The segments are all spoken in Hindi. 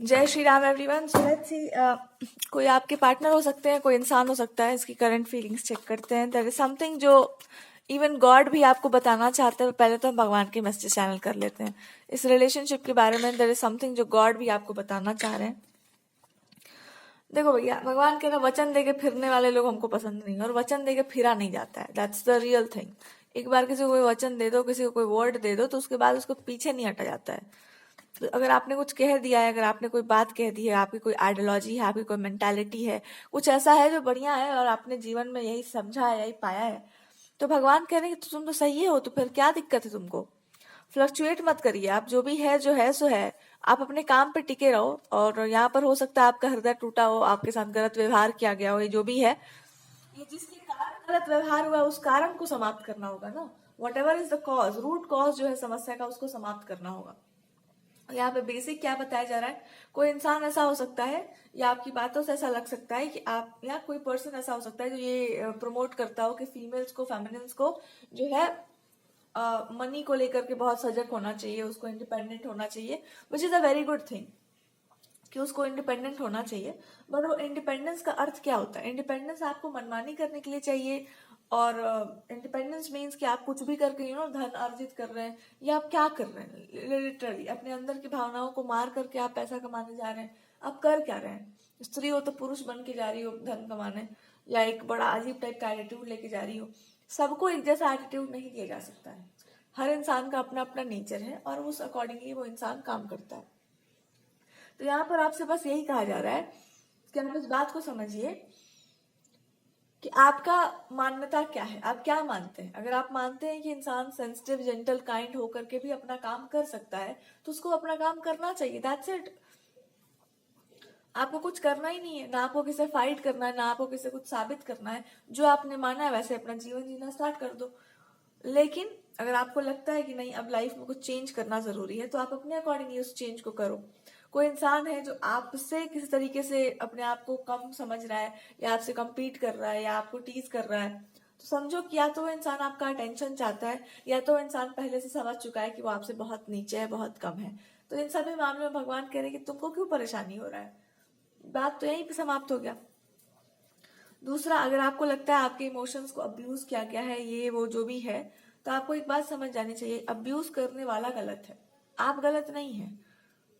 जय Shri Ram everyone. So let's see, कोई आपके पार्टनर हो सकते हैं, कोई इंसान हो सकता है। इसकी करंट फीलिंग्स चेक करते हैं। देयर इज समथिंग जो इवन गॉड भी आपको बताना चाहते हैं। पहले तो हम भगवान के मैसेज चैनल कर लेते हैं इस रिलेशनशिप के बारे में। देयर इज समथिंग जो गॉड भी आपको बताना चाह रहे हैं। देखो भैया, भगवान कह रहे वचन देके फिरने वाले लोग हमको पसंद नहीं, और वचन देके फिरा नहीं जाता है। That's the real thing. एक बार किसी को कोई वचन दे दो, किसी को कोई वर्ड दे दो, तो उसके बाद उसको पीछे नहीं हटा जाता है। तो अगर आपने कुछ कह दिया है, अगर आपने कोई बात कह दी है, आपकी कोई आइडियोलॉजी है, आपकी कोई मेंटालिटी है, कुछ ऐसा है जो बढ़िया है और आपने जीवन में यही समझा है, यही पाया है, तो भगवान कह रहे हैं कि तुम तो सही हो, तो फिर क्या दिक्कत है तुमको। फ्लक्चुएट मत करिए। आप जो भी है, जो है सो है। आप अपने काम पे टिके रहो। और यहाँ पर हो सकता है आपका हृदय टूटा हो, आपके साथ गलत व्यवहार किया गया हो, ये जो भी है, ये जिसके कारण गलत व्यवहार हुआ उस कारण को समाप्त करना होगा ना। Whatever is the cause, root cause जो है समस्या का, उसको समाप्त करना होगा। यहाँ पे बेसिक क्या बताया जा रहा है, कोई इंसान ऐसा हो सकता है, या आपकी बातों से ऐसा लग सकता है कि आप, या कोई पर्सन ऐसा हो सकता है जो ये प्रमोट करता हो कि फीमेल्स को, फेमिनिन्स को जो है मनी को लेकर के बहुत सजग होना चाहिए, उसको इंडिपेंडेंट होना चाहिए, which is a very good thing कि उसको इंडिपेंडेंट होना चाहिए। बट वो इंडिपेंडेंस का अर्थ क्या होता है? इंडिपेंडेंस आपको मनमानी करने के लिए चाहिए, और इंडिपेंडेंस मीन्स कि आप कुछ भी करके धन अर्जित कर रहे हैं, या आप क्या कर रहे हैं, लिटरली अपने अंदर की भावनाओं को मार करके आप पैसा कमाने जा रहे हैं। आप कर क्या रहे हैं? स्त्री हो तो पुरुष बन के जा रही हो धन कमाने, या एक बड़ा अजीब टाइप का एटीट्यूड लेके जा रही हो। सबको एक जैसा एटीट्यूड नहीं दिया जा सकता है। हर इंसान का अपना अपना नेचर है, और उस अकॉर्डिंगली वो इंसान काम करता है। तो यहाँ पर आपसे बस यही कहा जा रहा है कि आप इस बात को समझिए कि आपका मान्यता क्या है, आप क्या मानते हैं। अगर आप मानते हैं कि इंसान सेंसिटिव, जेंटल, काइंड होकर के भी अपना काम कर सकता है, तो उसको अपना काम करना चाहिए। That's it. आपको कुछ करना ही नहीं है, ना आपको किसी फाइट करना है, ना आपको किसी कुछ साबित करना है। जो आपने माना है वैसे अपना जीवन जीना स्टार्ट कर दो। लेकिन अगर आपको लगता है कि नहीं, अब लाइफ में कुछ चेंज करना जरूरी है, तो आप अपने अकॉर्डिंगली उस चेंज को करो। कोई इंसान है जो आपसे किसी तरीके से अपने आप को कम समझ रहा है, या आपसे कम्पीट कर रहा है, या आपको टीज कर रहा है, तो समझो कि या तो वो इंसान आपका अटेंशन चाहता है, या तो वो इंसान पहले से समझ चुका है कि वो आपसे बहुत नीचे है, बहुत कम है। तो इन सभी मामलों में भगवान कह रहे हैं कि तुमको क्यों परेशानी हो रहा है। बात तो यहीं पे समाप्त हो गया। दूसरा, अगर आपको लगता है आपके इमोशंस को अब्यूज किया गया है, ये वो जो भी है, तो आपको एक बात समझ जानी चाहिए, अब्यूज करने वाला गलत है, आप गलत नहीं है।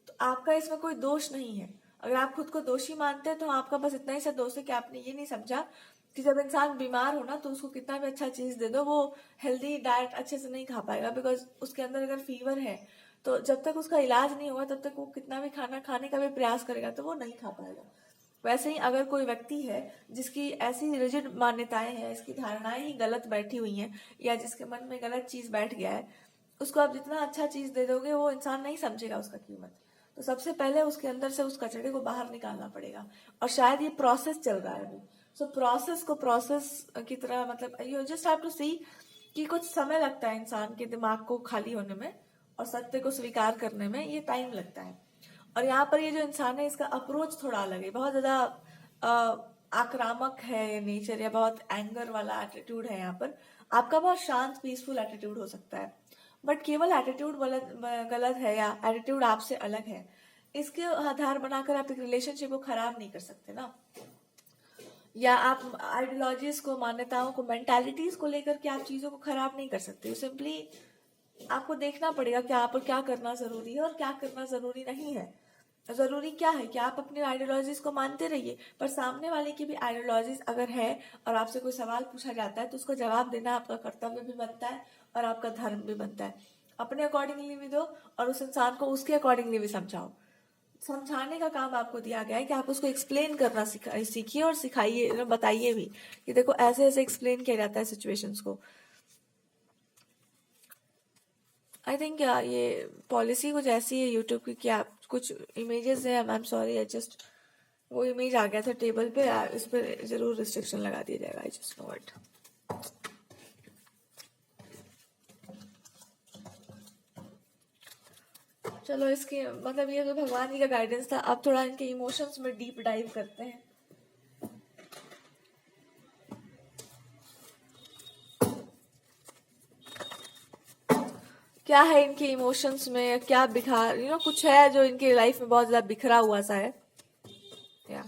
तो आपका इसमें कोई दोष नहीं है। अगर आप खुद को दोषी मानते हैं, तो आपका बस इतना ही सा दोष है कि आपने ये नहीं समझा कि जब इंसान बीमार हो ना, तो उसको कितना भी अच्छा चीज दे दो, वो हेल्दी डाइट अच्छे से नहीं खा पाएगा। बिकॉज उसके अंदर अगर फीवर है, तो जब तक उसका इलाज नहीं होगा, तब तक वो कितना भी खाना खाने का भी प्रयास करेगा, तो वो नहीं खा पाएगा। वैसे ही अगर कोई व्यक्ति है जिसकी ऐसी रिजिड मान्यताएं हैं, इसकी धारणाएं ही गलत बैठी हुई हैं, या जिसके मन में गलत चीज बैठ गया है, उसको आप जितना अच्छा चीज दे दोगे, वो इंसान नहीं समझेगा उसका कीमत। तो सबसे पहले उसके अंदर से उस कचरे को बाहर निकालना पड़ेगा, और शायद ये प्रोसेस चल रहा है अभी। सो प्रोसेस को प्रोसेस की तरह, मतलब यू जस्ट हैव टू सी कि कुछ समय लगता है इंसान के दिमाग को खाली होने में, और सत्य को स्वीकार करने में ये टाइम लगता है। और यहाँ पर ये जो इंसान है, इसका अप्रोच थोड़ा अलग है, बहुत ज्यादा आक्रामक है ये नेचर, या बहुत एंगर वाला एटीट्यूड है यहाँ पर। आपका बहुत शांत, पीसफुल एटीट्यूड हो सकता है, बट केवल एटीट्यूड गलत है, या एटीट्यूड आपसे अलग है, इसके आधार बनाकर आप एक रिलेशनशिप को खराब नहीं कर सकते ना। या आप आइडियोलॉजीज को, मान्यताओं को, मेंटालिटीज को लेकर के आप चीजों को खराब नहीं कर सकते। सिंपली आपको देखना पड़ेगा कि आप क्या करना जरूरी है और क्या करना जरूरी नहीं है। जरूरी क्या है कि आप अपनी आइडियोलॉजीज को मानते रहिए, पर सामने वाले की भी आइडियोलॉजीज अगर है, और आपसे कोई सवाल पूछा जाता है, तो उसको जवाब देना आपका कर्तव्य भी बनता है, और आपका धर्म भी बनता है। अपने अकॉर्डिंगली भी दो, और उस इंसान को उसके अकॉर्डिंगली भी समझाओ। समझाने का काम आपको दिया गया है कि आप उसको एक्सप्लेन करना सीखिए, और सिखाइए, बताइए भी कि देखो ऐसे ऐसे एक्सप्लेन किया जाता है सिचुएशंस को। आई थिंक ये पॉलिसी कुछ ऐसी है यूट्यूब की कि आप कुछ इमेजेस है, I am sorry, I just वो इमेज आ गया था टेबल पे, इस पर जरूर रिस्ट्रिक्शन लगा दिया जाएगा। I just know it. चलो, इसके मतलब ये तो भगवान जी का गाइडेंस था। अब थोड़ा इनके इमोशंस में डीप डाइव करते हैं। क्या है इनके इमोशंस में, क्या कुछ है जो इनकी लाइफ में बहुत ज्यादा बिखरा हुआ सा है। या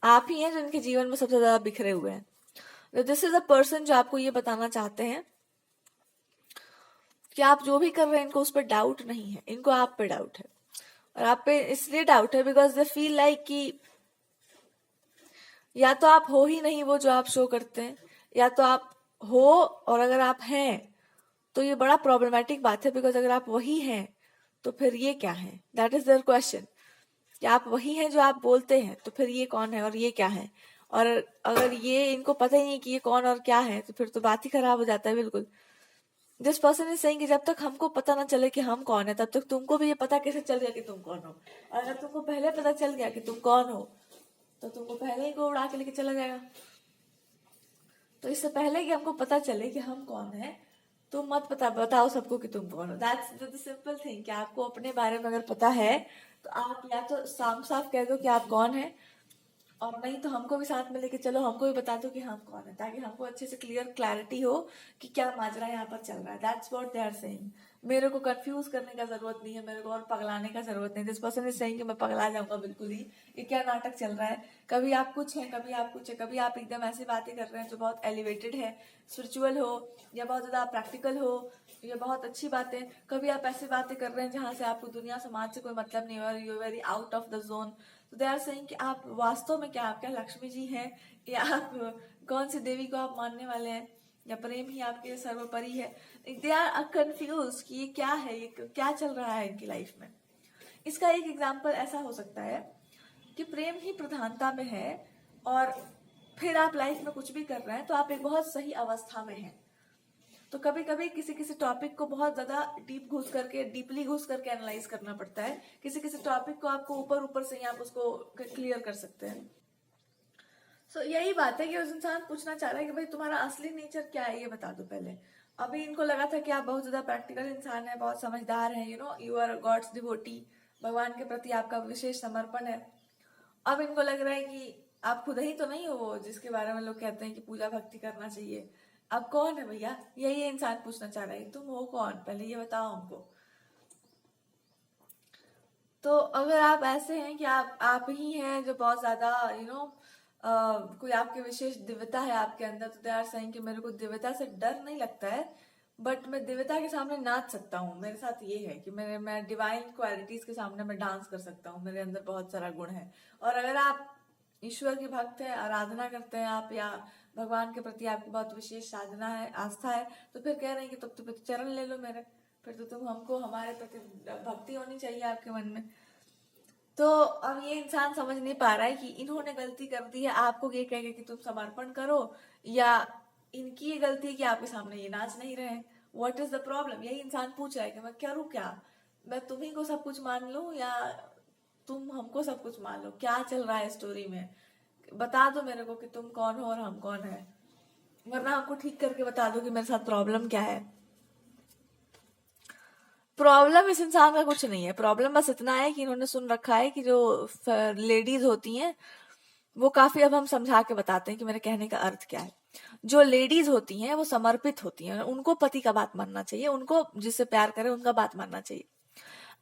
आप ही हैं जो इनके जीवन में सबसे ज्यादा बिखरे हुए हैं। दिस इज अ पर्सन जो आपको ये बताना चाहते हैं कि आप जो भी कर रहे हैं इनको उस पर डाउट नहीं है, इनको आप पे डाउट है। और आप पे इसलिए डाउट है बिकॉज दे फील लाइक कि या तो आप हो ही नहीं वो जो आप शो करते हैं, या तो आप हो और अगर आप हैं तो ये बड़ा प्रॉब्लमेटिक बात है। बिकॉज अगर आप वही हैं तो फिर ये क्या है, दैट इज देयर क्वेश्चन। कि आप वही हैं जो आप बोलते हैं तो फिर ये कौन है और ये क्या है। और अगर ये इनको पता ही नहीं कि ये कौन और क्या है तो फिर तो बात ही खराब हो जाता है बिल्कुल। दिस पर्सन इज सेइंग कि जब तक हमको पता ना चले कि हम कौन है तब तक तुमको भी ये पता कैसे चल गया कि तुम कौन हो। और अगर तुमको पहले पता चल गया कि तुम कौन हो तो तुमको पहले ही को उड़ा के लेके चला जाएगा। तो इससे पहले कि हमको पता चले कि हम कौन है तुम मत बताओ सबको कि तुम कौन हो। दैट्स द सिंपल थिंग कि आपको अपने बारे में अगर पता है तो आप या तो साफ साफ कह दो कि आप कौन है, और नहीं तो हमको भी साथ में लेके चलो, हमको भी बता दो कि हम कौन है, ताकि हमको अच्छे से क्लैरिटी हो कि क्या माजरा यहाँ पर चल रहा है। That's what they are saying. मेरे को कंफ्यूज करने का जरूरत नहीं है, मेरे को और पगलाने का जरूरत नहीं। दिस पर्सन इज सेइंग कि मैं पगला जाऊंगा बिल्कुल ही, ये क्या नाटक चल रहा है। कभी आप कुछ है, कभी आप कुछ है, कभी आप एकदम ऐसी बातें कर रहे हैं जो बहुत एलिवेटेड है, स्पिरिचुअल हो या बहुत ज्यादा प्रैक्टिकल हो, ये बहुत अच्छी बातें। कभी आप ऐसी बातें कर रहे हैं जहां से आपको दुनिया समाज से कोई मतलब नहीं हो, you very out of the zone. तो दे आर सेइंग कि आप वास्तव में क्या, आप क्या लक्ष्मी जी हैं या आप कौन सी देवी को आप मानने वाले हैं, या प्रेम ही आपके सर्वोपरि है। दे आर कंफ्यूज कि ये क्या है, ये क्या चल रहा है इनकी लाइफ में। इसका एक एग्जाम्पल ऐसा हो सकता है कि प्रेम ही प्रधानता में है और फिर आप लाइफ में कुछ भी कर रहे हैं तो आप एक बहुत सही अवस्था में हैं। तो कभी कभी किसी किसी टॉपिक को बहुत ज्यादा डीपली घुस करके एनालाइज करना पड़ता है। किसी किसी टॉपिक को आपको ऊपर ऊपर से ही आप उसको क्लियर कर सकते हैं। सो यही बात है कि उस इंसान पूछना चाह रहा है कि भाई तुम्हारा असली नेचर क्या है, ये बता दो पहले। अभी इनको लगा था कि आप बहुत ज्यादा प्रैक्टिकल इंसान है, बहुत समझदार है, यू आर गॉड्स डिवोटी, भगवान के प्रति आपका विशेष समर्पण है। अब इनको लग रहा है कि आप खुद ही तो नहीं हो वो जिसके बारे में लोग कहते हैं कि पूजा भक्ति करना चाहिए। अब कौन है भैया, यही इंसान पूछना चाह रहा है, तुम हो कौन, पहले ये बताओ हमको। तो अगर आप ऐसे हैं कि आप ही हैं जो बहुत ज्यादा कोई आपके विशेष दिव्यता है आपके अंदर, तो दे आर सेइंग कि मेरे को दिव्यता से डर नहीं लगता है, बट मैं दिव्यता के सामने नाच सकता हूँ। मेरे साथ ये है कि मैं डिवाइन क्वालिटीज के सामने मैं डांस कर सकता हूँ, मेरे अंदर बहुत सारा गुण है। और अगर आप ईश्वर के भक्त हैं, आराधना करते हैं आप, या भगवान के प्रति आपकी बहुत विशेष साधना है, आस्था है, तो फिर कह रहे हैं कि तब तो चरण ले लो मेरे, फिर तो तुम हमको, हमारे प्रति भक्ति होनी चाहिए आपके मन में। तो अब ये इंसान समझ नहीं पा रहा है कि इन्होंने गलती कर दी है आपको ये कह के कि तुम समर्पण करो, या इनकी ये गलती है कि आपके सामने ये नाच नहीं रहे। व्हाट इज द प्रॉब्लम, यही इंसान पूछ रहा है कि मैं करूँ क्या, मैं तुम्ही को सब कुछ मान लूं या तुम हमको सब कुछ मान लो, क्या चल रहा है स्टोरी में, बता दो मेरे को कि तुम कौन हो और हम कौन है, वरना हमको ठीक करके बता दो कि मेरे साथ प्रॉब्लम क्या है। प्रॉब्लम इस इंसान का कुछ नहीं है, प्रॉब्लम बस इतना है कि इन्होंने सुन रखा है कि जो लेडीज होती हैं वो काफी, अब हम समझा के बताते हैं कि मेरे कहने का अर्थ क्या है। जो लेडीज होती हैं वो समर्पित होती हैं, उनको पति का बात मानना चाहिए, उनको जिससे प्यार करे उनका बात मानना चाहिए।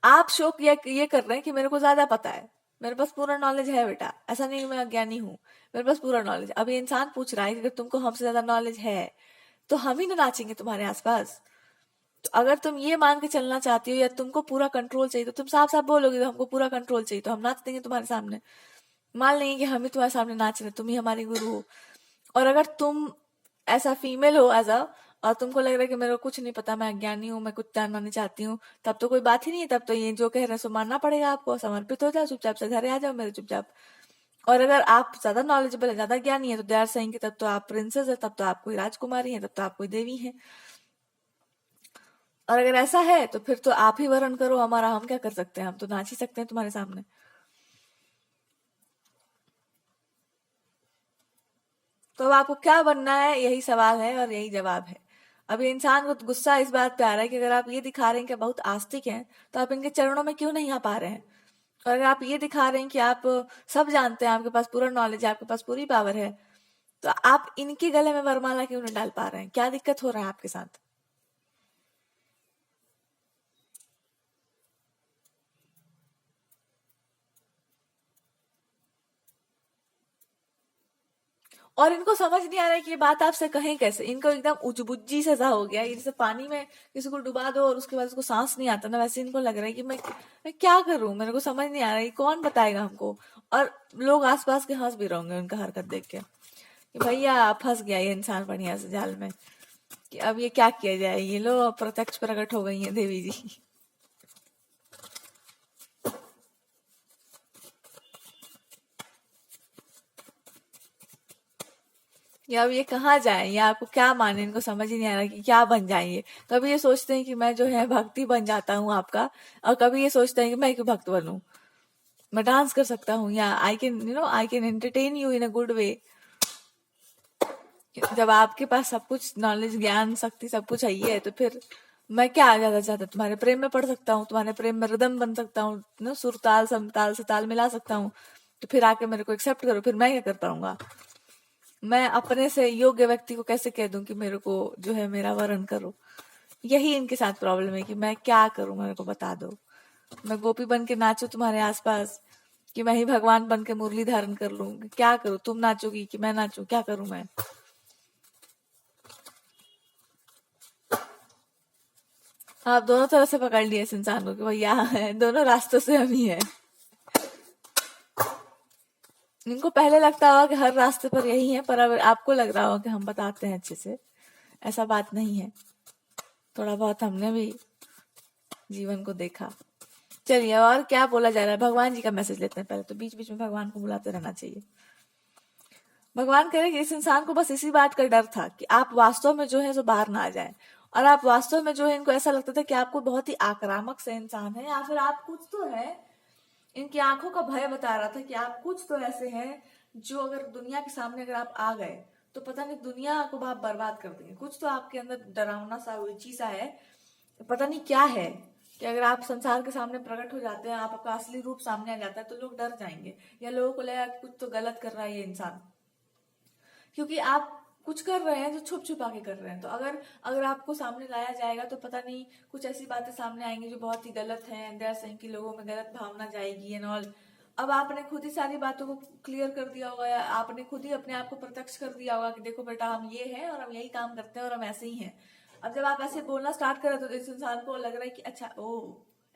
आप शोक ये कर रहे हैं कि मेरे को ज्यादा पता है, मेरे पास पूरा नॉलेज है बेटा, ऐसा नहीं मैं अज्ञानी हूँ, मेरे पास पूरा नॉलेज। अब ये इंसान पूछ रहा है कि अगर तुमको हमसे ज्यादा नॉलेज है तो हम ही ना नाचेंगे तुम्हारे आसपास। तो अगर तुम ये मान के चलना चाहती हो या तुमको पूरा कंट्रोल चाहिए तो तुम साफ साफ बोलोगे, तो हमको पूरा कंट्रोल चाहिए तो हम नाच देंगे तुम्हारे सामने, मान लेंगे कि हम ही तुम्हारे सामने नाच रहे, तुम ही हमारी गुरु हो। और अगर तुम ऐसा फीमेल हो एज अ, और तुमको लग रहा है कि मेरे को कुछ नहीं पता, मैं अज्ञानी हूँ, मैं कुछ जानना नहीं चाहती हूँ, तब तो कोई बात ही नहीं है, तब तो ये जो कह रहे हैं सो मानना पड़ेगा आपको, समर्पित हो जाओ, चुपचाप से घर आ जाओ मेरे चुपचाप। और अगर आप ज्यादा नॉलेजेबल है, ज्यादा ज्ञानी है, तो दे आर सेइंग कि तब तो आप प्रिंसेस है, तब तो आप कोई राजकुमारी है, तब तो आप कोई देवी है। और अगर ऐसा है तो फिर तो आप ही वर्ण करो हमारा, हम क्या कर सकते हैं, हम तो नाच ही सकते हैं तुम्हारे सामने। तो अब आपको क्या बनना है, यही सवाल है और यही जवाब है। अब ये इंसान को गुस्सा इस बात पे आ रहा है कि अगर आप ये दिखा रहे हैं कि बहुत आस्तिक हैं तो आप इनके चरणों में क्यों नहीं आ पा रहे हैं। और अगर आप ये दिखा रहे हैं कि आप सब जानते हैं, आपके पास पूरा नॉलेज है, आपके पास पूरी पावर है, तो आप इनके गले में वरमाला क्यों नहीं डाल पा रहे हैं, क्या दिक्कत हो रहा है आपके साथ। और इनको समझ नहीं आ रहा है कि ये बात आपसे कहें कैसे। इनको एकदम उजबुज्जी से सा हो गया है, जैसे पानी में किसी को डुबा दो और उसके बाद उसको सांस नहीं आता ना, वैसे इनको लग रहा है कि मैं क्या करूं, मेरे को समझ नहीं आ रहा है, कौन बताएगा हमको। और लोग आसपास के हंस भी रहोगे उनका हरकत देख के कि भैया फंस गया ये इंसान बढ़िया से जाल में, कि अब ये क्या किया जाए। ये लो प्रत्यक्ष प्रकट हो गई है देवी जी। या अब ये कहाँ जाए, या आपको क्या माने, इनको समझ ही नहीं आ रहा कि क्या बन जाएंगे। कभी ये सोचते हैं कि मैं जो है भक्ति बन जाता हूँ आपका, और कभी ये सोचते हैं कि मैं क्यों भक्त बनूं, मैं डांस कर सकता हूँ, या I can entertain you in a good way. जब आपके पास सब कुछ नॉलेज ज्ञान शक्ति सब कुछ है ही है, तो फिर मैं क्या ज्यादा चाहता, तुम्हारे प्रेम में पड़ सकता हूँ, तुम्हारे प्रेम में रिदम बन सकता हूँ ना, सुर ताल समताल से ताल मिला सकता हूँ। तो फिर आके मेरे को एक्सेप्ट करो, फिर मैं क्या कर पाऊंगा। मैं अपने से योग्य व्यक्ति को कैसे कह दूं कि मेरे को जो है मेरा वरण करो। यही इनके साथ प्रॉब्लम है कि मैं क्या करूं, मेरे को बता दो। मैं गोपी बन के नाचू तुम्हारे आसपास, कि मैं ही भगवान बन के मुरली धारण कर लूं, क्या करूं, तुम नाचोगी कि मैं नाचूं, क्या करूं मैं। आप दोनों तरह से पकड़ लिए इस इंसान को कि भैया दोनों रास्तों से हम ही है। इनको पहले लगता होगा कि हर रास्ते पर यही है, पर अब आपको लग रहा होगा कि हम बताते हैं अच्छे से। ऐसा बात नहीं है, थोड़ा बहुत हमने भी जीवन को देखा। चलिए, और क्या बोला जा रहा है, भगवान जी का मैसेज लेते हैं पहले। तो बीच बीच में भगवान को बुलाते रहना चाहिए। भगवान कह रहे कि इस इंसान को बस इसी बात का डर था कि आप वास्तव में जो है सो बाहर ना आ जाए, और आप वास्तव में जो है, इनको ऐसा लगता था कि आपको बहुत ही आक्रामक से इंसान है, या फिर आप कुछ तो है। इनकी आंखों का भय बता रहा था कि आप कुछ तो ऐसे हैं जो अगर दुनिया के सामने अगर आप आ गए तो पता नहीं दुनिया को आप बर्बाद कर देंगे। कुछ तो आपके अंदर डरावना सा रुचि सा है, पता नहीं क्या है, कि अगर आप संसार के सामने प्रकट हो जाते हैं, आपका असली रूप सामने आ जाता है, तो लोग डर जाएंगे, या लोगों को लगेगा कि कुछ तो गलत कर रहा है ये इंसान, क्योंकि आप कुछ कर रहे हैं जो छुप छुपा के कर रहे हैं। तो अगर अगर आपको सामने लाया जाएगा तो पता नहीं कुछ ऐसी बातें सामने आएंगी जो बहुत ही गलत हैं, दे आर सेइंग कि लोगों में गलत भावना जाएगी एंड ऑल। अब आपने खुद ही सारी बातों को क्लियर कर दिया होगा, या आपने खुद ही अपने आप को प्रत्यक्ष कर दिया होगा कि देखो बेटा हम ये हैं और हम यही काम करते हैं और हम ऐसे ही हैं। अब जब आप ऐसे बोलना स्टार्ट करें तो इस इंसान को लग रहा है कि अच्छा ओ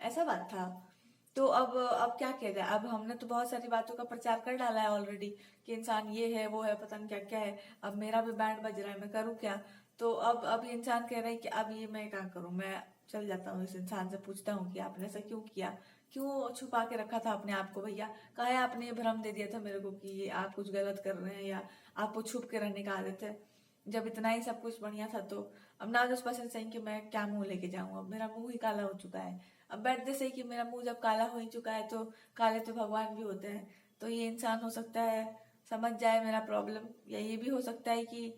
ऐसा बात था। तो अब क्या किया जाए। अब हमने तो बहुत सारी बातों का प्रचार कर डाला है ऑलरेडी, कि इंसान ये है वो है पता नहीं क्या क्या है। अब मेरा भी बैंड बज रहा है, मैं करूँ क्या। तो अब ये इंसान कह रहा है कि अब ये मैं क्या करूँ। मैं चल जाता हूँ इस इंसान से, पूछता हूँ कि आपने ऐसा क्यों किया, क्यों छुपा के रखा था अपने आप को भैया। काहे आपने ये भ्रम दे दिया था मेरे को कि ये आप कुछ गलत कर रहे हैं, या आपको छुप के रहने का आदत है, जब इतना ही सब कुछ बढ़िया था। तो अब ना उस पर्सन से कि मैं क्या मुंह लेके जाऊं, अब मेरा मुंह ही काला हो चुका है। अब बैठते से कि मेरा मुंह जब काला हो ही चुका है, तो काले तो भगवान भी होते हैं। तो ये इंसान हो सकता है समझ जाए मेरा प्रॉब्लम, या ये भी हो सकता है कि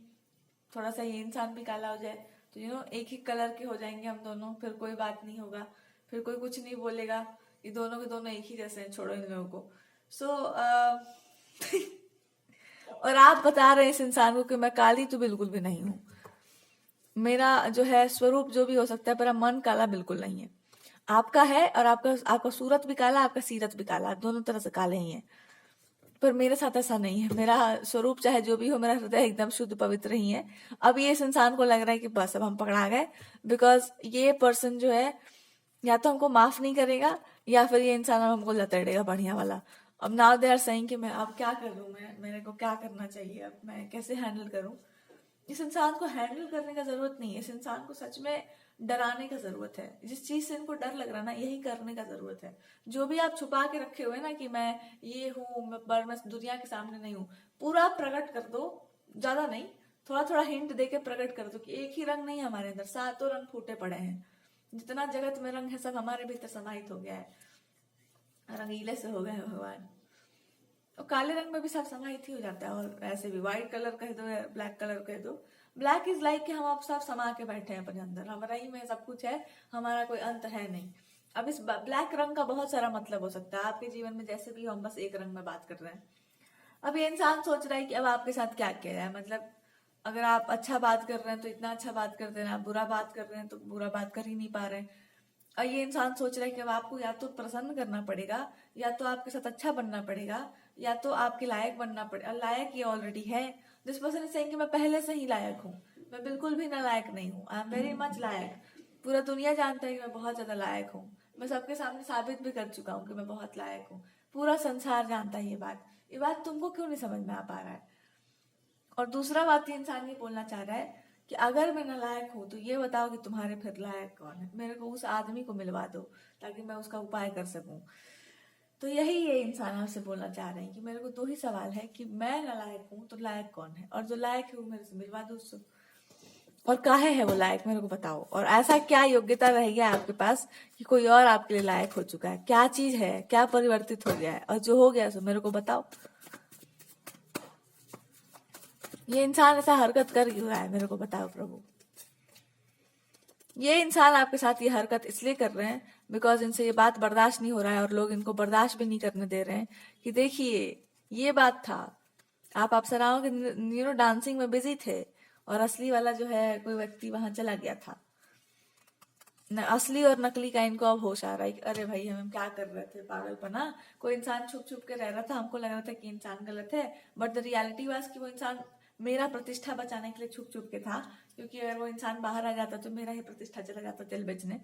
थोड़ा सा ये इंसान भी काला हो जाए, तो एक ही कलर के हो जाएंगे हम दोनों, फिर कोई बात नहीं होगा, फिर कोई कुछ नहीं बोलेगा। ये दोनों के दोनों एक ही जैसे हैं, छोड़ो इन लोगों को। सो और आप बता रहे हैं इस इंसान को कि मैं काली तो बिल्कुल भी नहीं हूँ। मेरा जो है स्वरूप जो भी हो सकता है, पर मन काला बिल्कुल नहीं है। आपका है, और आपका आपका सूरत भी काला, आपका सीरत भी काला, आप दोनों तरह से काले ही हैं। पर मेरे साथ ऐसा नहीं है, मेरा स्वरूप चाहे जो भी हो, मेरा हृदय एकदम शुद्ध पवित्र ही है। अब ये इस इंसान को लग रहा है कि बस अब हम पकड़ा गए, बिकॉज ये पर्सन जो है या तो हमको माफ नहीं करेगा, या फिर ये इंसान अब हमको लतेड़ेगा बढ़िया वाला। अब नाउ दे आर सेइंग कि मैं अब क्या करूं, मैं मेरे को क्या करना चाहिए, अब मैं कैसे हैंडल करूं। इस इंसान को हैंडल करने का जरूरत नहीं है, इस इंसान को सच में डराने का जरूरत है। जिस चीज से इनको डर लग रहा है ना, यही करने का जरूरत है। जो भी आप छुपा के रखे हुए ना कि मैं ये हूँ, मैं दुनिया के सामने नहीं हूँ, पूरा प्रकट कर दो। ज्यादा नहीं, थोड़ा थोड़ा हिंट दे के प्रकट कर दो कि एक ही रंग नहीं है हमारे अंदर, सातों रंग फूटे पड़े हैं। जितना जगत में रंग है सब हमारे भीतर समाहित हो गया है, रंगीले से हो गए हैं भगवान। और काले रंग में भी सब समाहित ही हो जाता है, और ऐसे भी व्हाइट कलर कह दो या ब्लैक कलर कह दो। ब्लैक इज लाइक कि हम आप सब समा के बैठे हैं अपने अंदर, हमारा ही में सब कुछ है, हमारा कोई अंत है नहीं। अब इस ब्लैक रंग का बहुत सारा मतलब हो सकता है आपके जीवन में, जैसे भी हम बस एक रंग में बात कर रहे हैं। अब ये इंसान सोच रहा है कि अब आपके साथ क्या किया जाए। मतलब अगर आप अच्छा बात कर रहे हैं तो इतना अच्छा बात कर देना, आप बुरा बात कर रहे हैं तो बुरा बात कर ही नहीं पा रहे हैं। और ये इंसान सोच रहा है कि अब आपको या तो प्रसन्न करना पड़ेगा, या तो आपके साथ अच्छा बनना पड़ेगा, या तो आपके लायक बनना पड़ेगा। लायक ये ऑलरेडी है, दिस पर्सन इज सेइंग कि मैं पहले से ही लायक हूँ, मैं बिल्कुल भी नालायक नहीं हूँ, आई एम वेरी मच लायक। पूरा दुनिया जानता है कि मैं बहुत ज्यादा लायक हूँ, मैं सबके सामने साबित भी कर चुका हूँ कि मैं बहुत लायक हूँ, पूरा संसार जानता है ये बात तुमको क्यों नहीं समझ में आ पा रहा है। और दूसरा बात ये इंसान ये बोलना चाह रहा है कि अगर मैं नालायक हूँ तो ये बताओ कि तुम्हारे फिर लायक कौन है, मेरे को उस आदमी को मिलवा दो ताकि मैं उसका उपाय कर सकूं। तो यही ये इंसान आपसे बोलना चाह रहे हैं कि मेरे को दो ही सवाल है कि मैं नालायक हूँ तो लायक कौन है, और जो लायक है वो मेरे से मिलवा दो उससे, और काहे है वो लायक मेरे को बताओ, और ऐसा क्या योग्यता रह गया आपके पास कि कोई और आपके लिए लायक हो चुका है, क्या चीज है, क्या परिवर्तित हो गया है, और जो हो गया सो मेरे को बताओ। ये इंसान ऐसा हरकत कर क्यों रहा है, मेरे को बताओ प्रभु। ये इंसान आपके साथ ये हरकत इसलिए कर रहे हैं बिकॉज इनसे ये बात बर्दाश्त नहीं हो रहा है, और लोग इनको बर्दाश्त भी नहीं करने दे रहे हैं कि देखिए ये बात था, आप अप्सराओं के डांसिंग में बिजी थे और असली वाला जो है कोई व्यक्ति वहां चला गया था। असली और नकली का इनको अब होश आ रहा है कि अरे भाई हम क्या कर रहे थे, पागलपना। कोई इंसान छुप छुप के रह रहा था, हमको लग रहा था कि इंसान गलत है, बट द रियलिटी वाज कि वो इंसान मेरा प्रतिष्ठा बचाने के लिए छुप छुप के था, क्योंकि अगर वो इंसान बाहर आ जाता तो मेरा ही प्रतिष्ठा चला जाता तेल बेचने।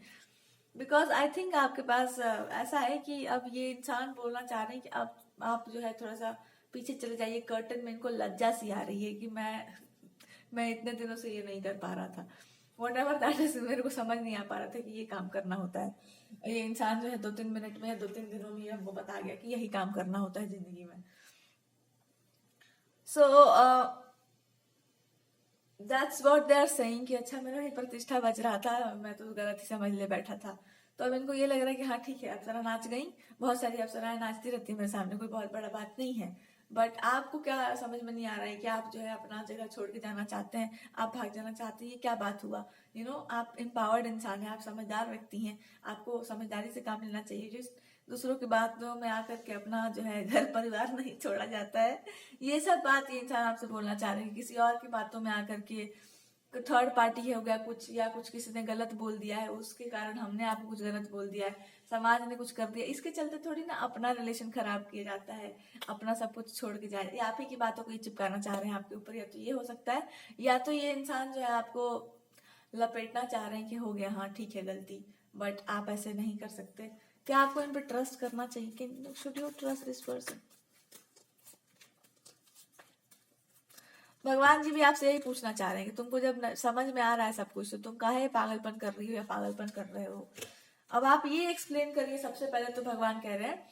बिकॉज आई थिंक आपके पास ऐसा है कि अब ये इंसान बोलना चाह रहे हैं कि अब आप जो है थोड़ा सा पीछे चले जाइए कर्टन में। इनको लज्जा सी आ रही है कि मैं इतने दिनों से ये नहीं कर पा रहा था, वट एवर दैट इज, मेरे को समझ नहीं आ पा रहा था कि ये काम करना होता है। ये इंसान जो है 2-3 मिनट में 2-3 दिनों में हमको बता गया कि यही काम करना होता है जिंदगी में। So that's what they are saying कि अच्छा मेरा ही प्रतिष्ठा बच रहा था, मैं तो गलत ही समझ ले बैठा था। तो अब इनको ये लग रहा है कि हाँ ठीक है, अप्सरा नाच गई, बहुत सारी अप्सराएं नाचती रहती है मेरे सामने, कोई बहुत बड़ा बात नहीं है। बट आपको क्या समझ में नहीं आ रहा है कि आप जो है अपना जगह छोड़ के जाना चाहते हैं, आप भाग जाना चाहते हैं, ये क्या बात हुआ। आप एम्पावर्ड इंसान है, आप समझदार व्यक्ति हैं, आपको समझदारी से काम लेना चाहिए। जिस दूसरों की बातों में आकर के अपना जो है घर परिवार नहीं छोड़ा जाता है, ये सब बात ये इंसान आपसे बोलना चाह रहे हैं। किसी और की बातों में आकर के थर्ड पार्टी हो गया कुछ, या कुछ किसी ने गलत बोल दिया है उसके कारण हमने आपको कुछ गलत बोल दिया है, समाज ने कुछ कर दिया, इसके चलते थोड़ी ना अपना रिलेशन खराब किया जाता है, अपना सब कुछ छोड़ के जाए। आप ही की बातों को ये चिपकाना चाह रहे हैं आपके ऊपर, या तो ये हो सकता है, या तो ये इंसान जो है आपको लपेटना चाह रहे हैं कि हो गया, हाँ ठीक है गलती, बट आप ऐसे नहीं कर सकते। क्या आपको इन पर ट्रस्ट करना चाहिए कि should you trust this person. भगवान जी भी आपसे यही पूछना चाह रहे हैं कि तुमको जब समझ में आ रहा है सब कुछ, तो तुम काहे पागलपन कर रही हो या पागलपन कर रहे हो। अब आप ये एक्सप्लेन करिए। सबसे पहले तो भगवान कह रहे हैं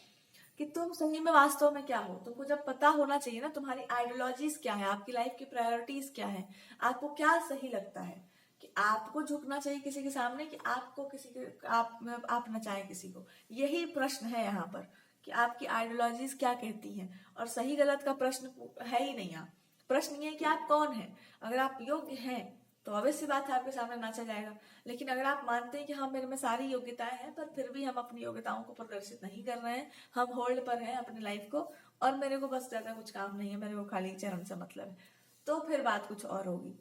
कि तुम सही में वास्तव में क्या हो। तुमको जब पता होना चाहिए ना तुम्हारी आइडियोलॉजीज क्या है, आपकी लाइफ की प्रायोरिटीज क्या है, आपको क्या सही लगता है, कि आपको झुकना चाहिए किसी के सामने, कि आपको किसी के आप नचाएं किसी को। यही प्रश्न है यहाँ पर कि आपकी आइडियोलॉजीज क्या कहती हैं। और सही गलत का प्रश्न है ही नहीं यहाँ, प्रश्न ये है कि आप कौन हैं। अगर आप योग्य हैं तो अवश्य बात है आपके सामने नाचा जाएगा। लेकिन अगर आप मानते हैं कि हाँ मेरे में सारी योग्यताएं हैं पर फिर भी हम अपनी योग्यताओं को प्रदर्शित नहीं कर रहे हैं, हम होल्ड पर हैं अपनी लाइफ को, और मेरे को बस ज्यादा कुछ काम नहीं है, मेरे को खाली चरण से मतलब है, तो फिर बात कुछ और होगी।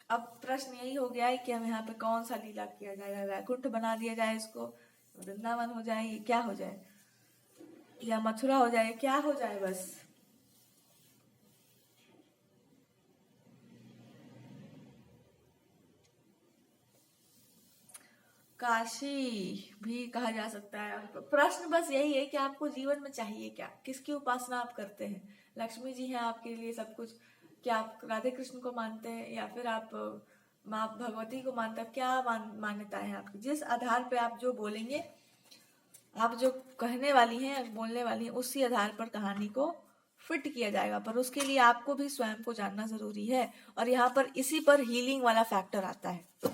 अब प्रश्न यही हो गया है कि हम यहाँ पे कौन सा लीला किया जाएगा, वैकुंठ बना दिया जाए इसको, वृंदावन हो जाए, क्या हो जाए, या मथुरा हो जाए, क्या हो जाए। बस काशी भी कहा जा सकता है। प्रश्न बस यही है कि आपको जीवन में चाहिए क्या, किसकी उपासना आप करते हैं। लक्ष्मी जी हैं आपके लिए सब कुछ, क्या आप राधे कृष्ण को मानते हैं या फिर आप माँ भगवती को मानते हैं, क्या मान्यताएं हैं आपकी। जिस आधार पे आप जो बोलेंगे, आप जो कहने वाली हैं बोलने वाली हैं, उसी आधार पर कहानी को फिट किया जाएगा। पर उसके लिए आपको भी स्वयं को जानना जरूरी है, और यहाँ पर इसी पर हीलिंग वाला फैक्टर आता है।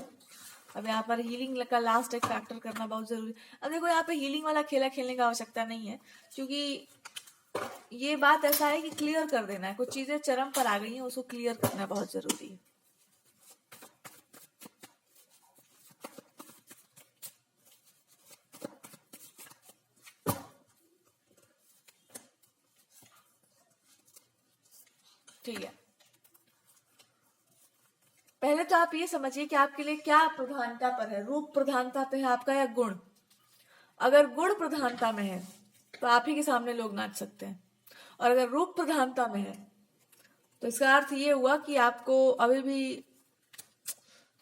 अब यहाँ पर हीलिंग का लास्ट एक फैक्टर करना बहुत जरूरी। अब देखो यहाँ पे हीलिंग वाला खेला खेलने की आवश्यकता नहीं है, क्योंकि ये बात ऐसा है कि क्लियर कर देना है, कुछ चीजें चरम पर आ गई हैं, उसको क्लियर करना बहुत जरूरी है। ठीक है, पहले तो आप ये समझिए कि आपके लिए क्या प्रधानता पर है, रूप प्रधानता पे है आपका या गुण। अगर गुण प्रधानता में है तो आप ही के सामने लोग नाच सकते हैं, और अगर रूप प्रधानता में है तो इसका अर्थ ये हुआ कि आपको अभी भी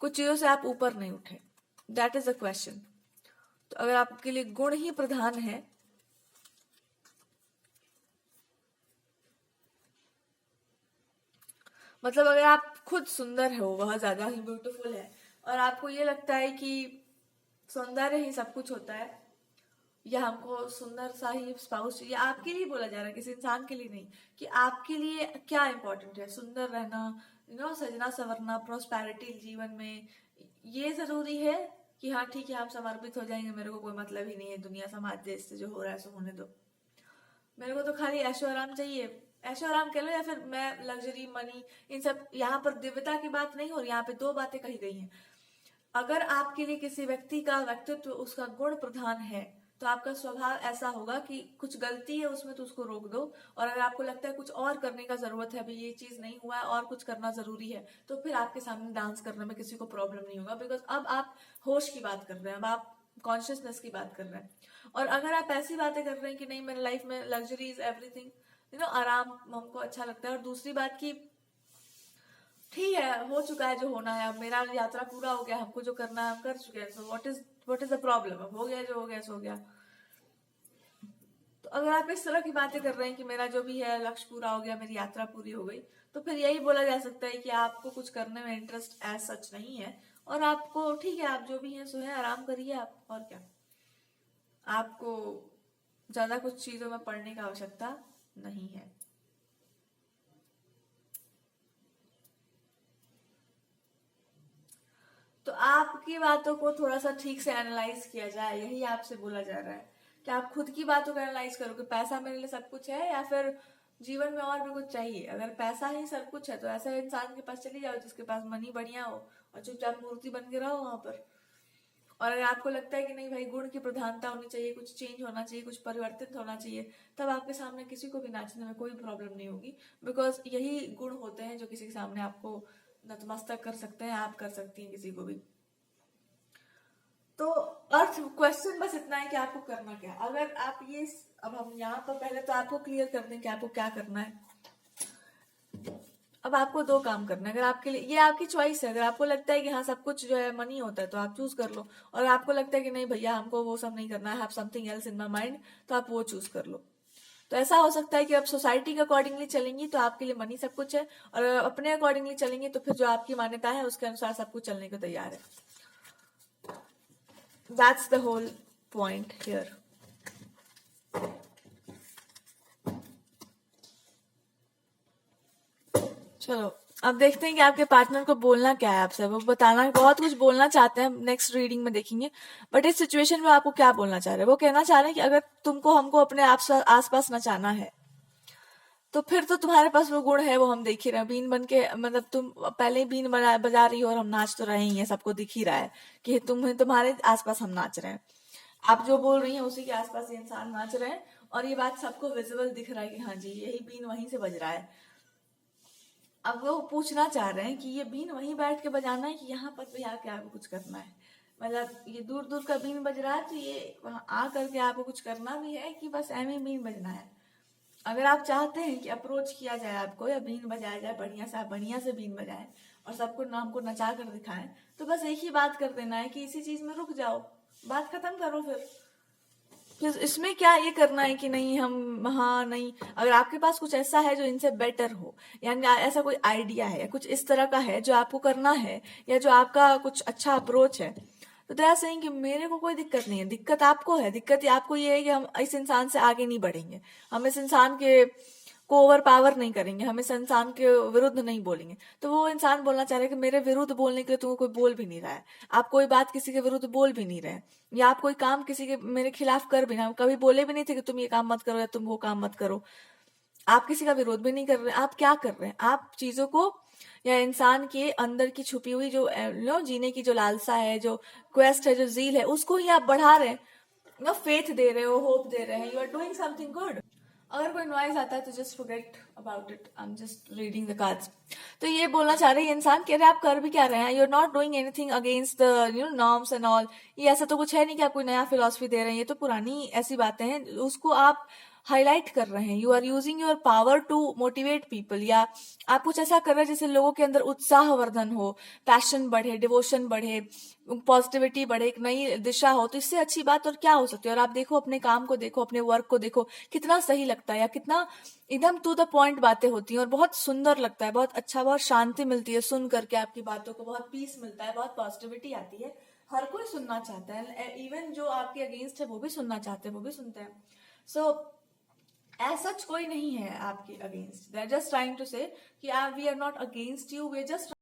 कुछ चीजों से आप ऊपर नहीं उठे। That is a question. तो अगर आपके लिए गुण ही प्रधान है, मतलब अगर आप खुद सुंदर हो, बहुत ज्यादा ही ब्यूटीफुल है, और आपको ये लगता है कि सौंदर्य ही सब कुछ होता है, या हमको सुंदर सा ही स्पाउस चाहिए, आपके लिए बोला जा रहा है, किसी इंसान के लिए नहीं, कि आपके लिए क्या इंपॉर्टेंट है, सुंदर रहना, सजना संवरना, प्रोस्पैरिटी जीवन में, ये जरूरी है कि हाँ ठीक है हम समर्पित हो जाएंगे, मेरे को कोई मतलब ही नहीं है दुनिया समाज देश से जो हो रहा है सो होने दो, मेरे को तो खाली ऐशो आराम चाहिए। ऐशो आराम कह लो या फिर मैं लग्जरी मनी, इन सब, यहाँ पर दिव्यता की बात नहीं हो रही, यहाँ पे दो बातें कही गई हैं। अगर आपके लिए किसी व्यक्ति का व्यक्तित्व, उसका गुण प्रधान है, तो आपका स्वभाव ऐसा होगा कि कुछ गलती है उसमें तो उसको रोक दो, और अगर आपको लगता है कुछ और करने का जरूरत है, अभी ये चीज नहीं हुआ है और कुछ करना जरूरी है, तो फिर आपके सामने डांस करने में किसी को प्रॉब्लम नहीं होगा, बिकॉज अब आप होश की बात कर रहे हैं, अब आप कॉन्शियसनेस की बात कर रहे हैं। और अगर आप ऐसी बातें कर रहे हैं कि नहीं मेरे लाइफ में लग्जरी इज एवरीथिंग, आराम हमको अच्छा लगता है, और दूसरी बात की ठीक है हो चुका है जो होना है, अब मेरा यात्रा पूरा हो गया, हमको जो करना है हम कर चुके हैं, so what is the problem, अब हो गया जो हो गया सो हो गया। तो अगर आप इस तरह की बातें कर रहे हैं कि मेरा जो भी है लक्ष्य पूरा हो गया, मेरी यात्रा पूरी हो गई, तो फिर यही बोला जा सकता है कि आपको कुछ करने में इंटरेस्ट एज सच नहीं है, और आपको ठीक है आप जो भी हैं सो है, आराम करिए आप, और क्या, आपको ज्यादा कुछ चीजों में पढ़ने की आवश्यकता नहीं है। तो आपकी बातों को थोड़ा सा ठीक से एनालाइज किया जाए, यही आपसे बोला जा रहा है कि आप खुद की बातों को एनालाइज करो कि पैसा मेरे लिए सब कुछ है या फिर जीवन में और भी कुछ चाहिए। अगर पैसा ही सब कुछ है तो ऐसा इंसान के पास चली जाओ जिसके पास मनी बढ़िया हो, और चुपचाप मूर्ति बन के रहो वहां पर। और अगर आपको लगता है कि नहीं भाई गुण की प्रधानता होनी चाहिए, कुछ चेंज होना चाहिए, कुछ परिवर्तित होना चाहिए, तब आपके सामने किसी को भी नाचने में कोई प्रॉब्लम नहीं होगी, बिकॉज यही गुण होते हैं जो किसी के सामने आपको नतमस्तक कर सकते हैं, आप कर सकती हैं किसी को भी। तो अर्थ क्वेश्चन बस इतना है कि आपको करना क्या। अगर आप ये, अब हम यहाँ पर पहले तो आपको क्लियर कर दें कि आपको क्या करना है। अब आपको दो काम करना है, अगर आपके लिए, ये आपकी चॉइस है, अगर आपको लगता है कि हाँ सब कुछ जो है मनी होता है तो आप चूज कर लो, और आपको लगता है कि नहीं भैया हमको वो सब नहीं करना है, have something else in my mind, तो आप वो चूज कर लो। तो ऐसा हो सकता है कि आप सोसाइटी के अकॉर्डिंगली चलेंगी तो आपके लिए मनी सब कुछ है, और अपने अकॉर्डिंगली चलेंगी तो फिर जो आपकी मान्यता है उसके अनुसार सब कुछ चलने को तैयार है। That's the whole point here. चलो अब देखते हैं कि आपके पार्टनर को बोलना क्या है आपसे। वो बताना बहुत कुछ बोलना चाहते हैं, नेक्स्ट रीडिंग में देखेंगे, बट इस सिचुएशन में आपको क्या बोलना चाह रहे हैं। वो कहना चाह रहे हैं कि अगर तुमको हमको अपने आसपास नचाना है तो फिर तो तुम्हारे पास वो गुण है, वो हम देख ही रहे हैं। बीन बन के, मतलब तुम पहले ही बीन बजा रही हो और हम नाच तो रहे ही हैं, सबको दिख ही रहा है कि तुम्हारे आसपास हम नाच रहे हैं। आप जो बोल रही हैं उसी के आसपास ये इंसान नाच रहे हैं, और ये बात सबको विजिबल दिख रहा है कि हाँ जी यही बीन वहीं से बज रहा है। अब वो पूछना चाह रहे हैं कि ये बीन वहीं बैठ के बजाना है कि यहाँ पर भी आके आपको कुछ करना है, मतलब ये दूर दूर का बीन बज रहा है तो ये वहां आ करके आपको कुछ करना भी है कि बस एम ही बीन बजना है। अगर आप चाहते हैं कि अप्रोच किया जाए आपको या बीन बजाया जाए बढ़िया से, आप बढ़िया से बीन बजाएं और सबको नाम को नचा कर दिखाएं, तो बस एक ही बात कर देना है कि इसी चीज में रुक जाओ, बात खत्म करो। फिर इसमें क्या ये करना है कि नहीं हम, हाँ नहीं, अगर आपके पास कुछ ऐसा है जो इनसे बेटर हो, यानी ऐसा कोई आइडिया है या कुछ इस तरह का है जो आपको करना है, या जो आपका कुछ अच्छा अप्रोच है, तो दे आर सेइंग कि मेरे को कोई दिक्कत नहीं है। दिक्कत आपको है, दिक्कत आपको ये है कि हम इस इंसान से आगे नहीं बढ़ेंगे, हम इस इंसान के को ओवर पावर नहीं करेंगे, हम इस इंसान के विरुद्ध नहीं बोलेंगे। तो वो इंसान बोलना चाह रहा है कि मेरे विरुद्ध बोलने के लिए तुमको कोई बोल भी नहीं रहा है, आप कोई बात किसी के विरुद्ध बोल भी नहीं रहे, या आप कोई काम किसी के मेरे खिलाफ कर भी ना, कभी बोले भी नहीं थे कि तुम ये काम मत करो या तुम वो काम मत करो। आप किसी का विरोध भी नहीं कर रहे, आप क्या कर रहे हैं, आप चीजों को या इंसान के अंदर की छुपी हुई जो जीने की जो लालसा है, जो क्वेस्ट है, जो जील है, उसको ही आप बढ़ा रहे हैं, फेथ दे रहे हो, होप दे रहे हैं, you are doing something good. अगर कोई नॉइज आता है तो just forget about it, I am just reading the cards. तो ये बोलना चाह रहे हैं इंसान, कह रहे आप कर भी क्या रहे हैं, you are not doing anything against the norms and all. ये ऐसा तो कुछ है नहीं कि आप कोई नया फिलोसफी दे रहे हैं, ये तो पुरानी ऐसी बातें हैं उसको आप हाईलाइट कर रहे हैं, you are using your power to motivate people, या आप कुछ ऐसा कर रहे हैं जिससे लोगों के अंदर उत्साहवर्धन हो, पैशन बढ़े, डिवोशन बढ़े, पॉजिटिविटी बढ़े, एक नई दिशा हो। तो इससे अच्छी बात और क्या हो सकती है। और आप देखो, अपने काम को देखो, अपने वर्क को देखो, कितना सही लगता है, या कितना एकदम टू द पॉइंट बातें होती हैं और बहुत सुंदर लगता है, बहुत अच्छा, बहुत शांति मिलती है सुन करके आपकी बातों को, बहुत पीस मिलता है, बहुत पॉजिटिविटी आती है। हर कोई सुनना चाहता है, इवन जो आपके अगेंस्ट है वो भी सुनना चाहते हैं, वो भी सुनते हैं। सो एज सच कोई नहीं है आपके against, they are just trying to say कि we are not against you, we are just